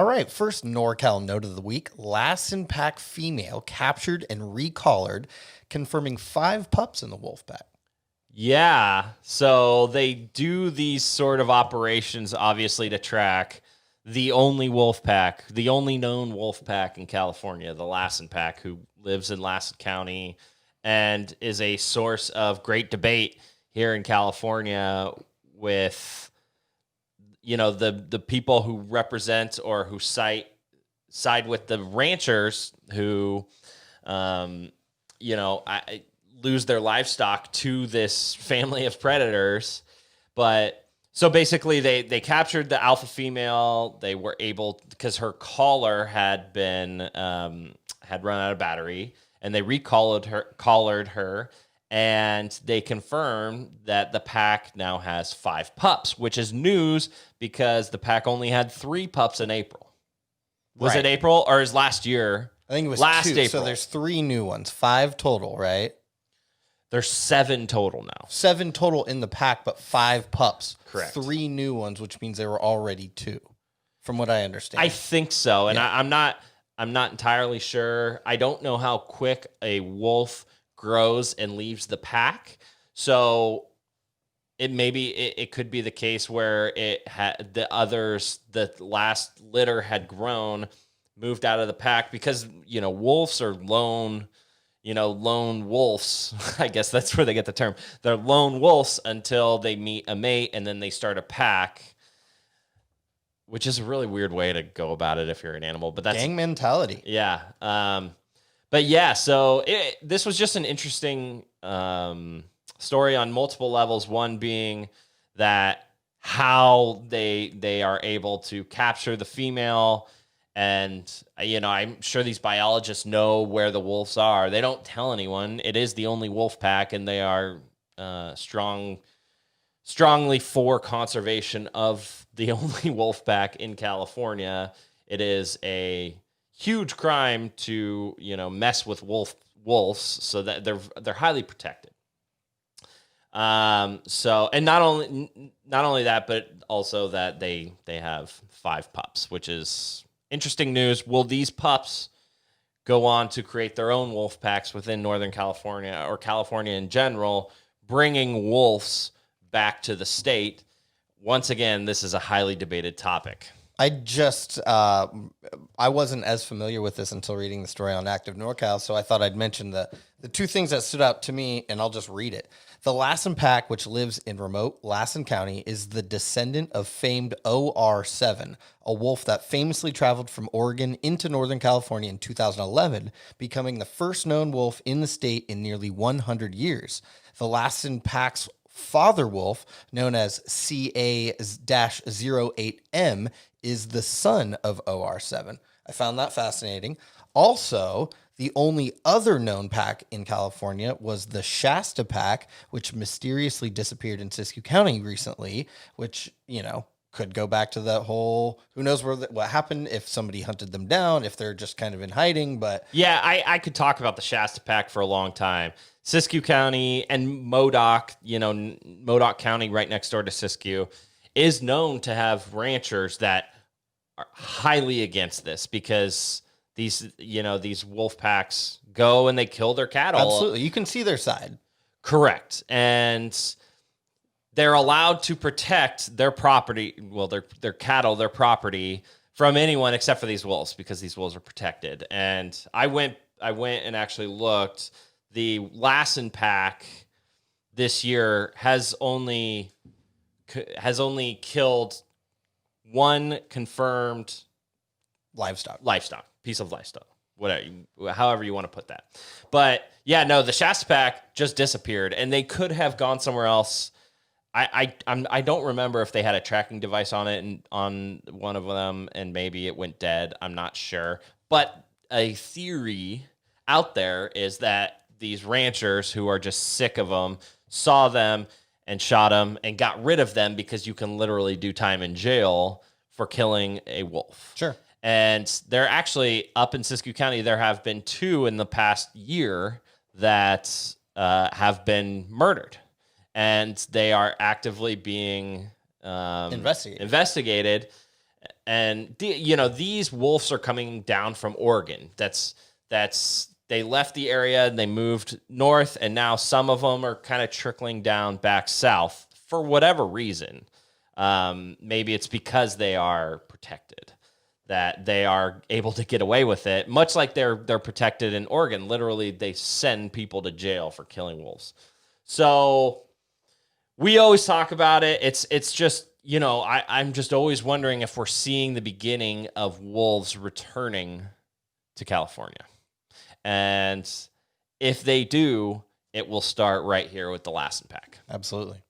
All right, first NorCal note of the week. Lassen Pack female captured and recollared, confirming 5 pups in the wolf pack. Yeah, so they do these sort of operations, obviously, to track the only wolf pack, the only known wolf pack in California, the Lassen Pack, who lives in Lassen County and is a source of great debate here in California with, the people who represent or who side with the ranchers who, lose their livestock to this family of predators. But so basically they captured the alpha female. They were able, because her collar had been had run out of battery, and they collared her, and they confirmed that the pack now has 5 pups, which is news because the pack only had 3 pups in April. Was it April, or is last year? I think it was last 2. April. So there's 3 new ones, 5 total, right? There's 7 total now. 7 total in the pack, but 5 pups. Correct. 3 new ones, which means there were already 2, from what I understand. I think so, and yeah. I'm not entirely sure. I don't know how quick a wolf grows and leaves the pack, so it could be the case where it had the last litter had grown, moved out of the pack, because wolves are lone wolves. I guess that's where they get the term. They're lone wolves until they meet a mate, and then they start a pack, which is a really weird way to go about it if you're an animal. But that's gang mentality. Yeah. But yeah, so this was just an interesting story on multiple levels. One being that how they are able to capture the female. And, I'm sure these biologists know where the wolves are. They don't tell anyone. It is the only wolf pack, and they are strongly for conservation of the only wolf pack in California. It is a huge crime to, mess with wolves, so that they're highly protected. And not only that, but also that they have 5 pups, which is interesting news. Will these pups go on to create their own wolf packs within Northern California or California in general, bringing wolves back to the state? Once again, this is a highly debated topic. I wasn't as familiar with this until reading the story on Active NorCal, so I thought I'd mention the 2 things that stood out to me, and I'll just read it. The Lassen Pack, which lives in remote Lassen County, is the descendant of famed OR7, a wolf that famously traveled from Oregon into Northern California in 2011, becoming the first known wolf in the state in nearly 100 years. The Lassen Pack's father wolf, known as CA-08M, is the son of OR7. I found that fascinating. Also, the only other known pack in California was the Shasta Pack, which mysteriously disappeared in Siskiyou County recently, which, could go back to that whole, who knows what happened, if somebody hunted them down, if they're just kind of in hiding. But yeah, I could talk about the Shasta Pack for a long time. Siskiyou County and Modoc, Modoc County right next door to Siskiyou, is known to have ranchers that are highly against this, because these wolf packs go and they kill their cattle. Absolutely. You can see their side. Correct. And they're allowed to protect their property, their cattle, their property, from anyone except for these wolves, because these wolves are protected. And I went and actually looked. The Lassen Pack this year has only killed 1 confirmed livestock piece of livestock, however you want to put that. But yeah, no, the Shasta Pack just disappeared, and they could have gone somewhere else. I don't remember if they had a tracking device on it and on one of them, and maybe it went dead. I'm not sure. But a theory out there is that these ranchers who are just sick of them saw them and shot them and got rid of them, because you can literally do time in jail for killing a wolf. Sure. And they're actually up in Siskiyou County. There have been 2 in the past year that have been murdered, and they are actively being investigated. And these wolves are coming down from Oregon. They left the area and they moved north, and now some of them are kind of trickling down back south for whatever reason. Maybe it's because they are protected, that they are able to get away with it, much like they're protected in Oregon. Literally, they send people to jail for killing wolves. So we always talk about it. It's just, I'm just always wondering if we're seeing the beginning of wolves returning to California. And if they do, it will start right here with the Lassen Pack. Absolutely.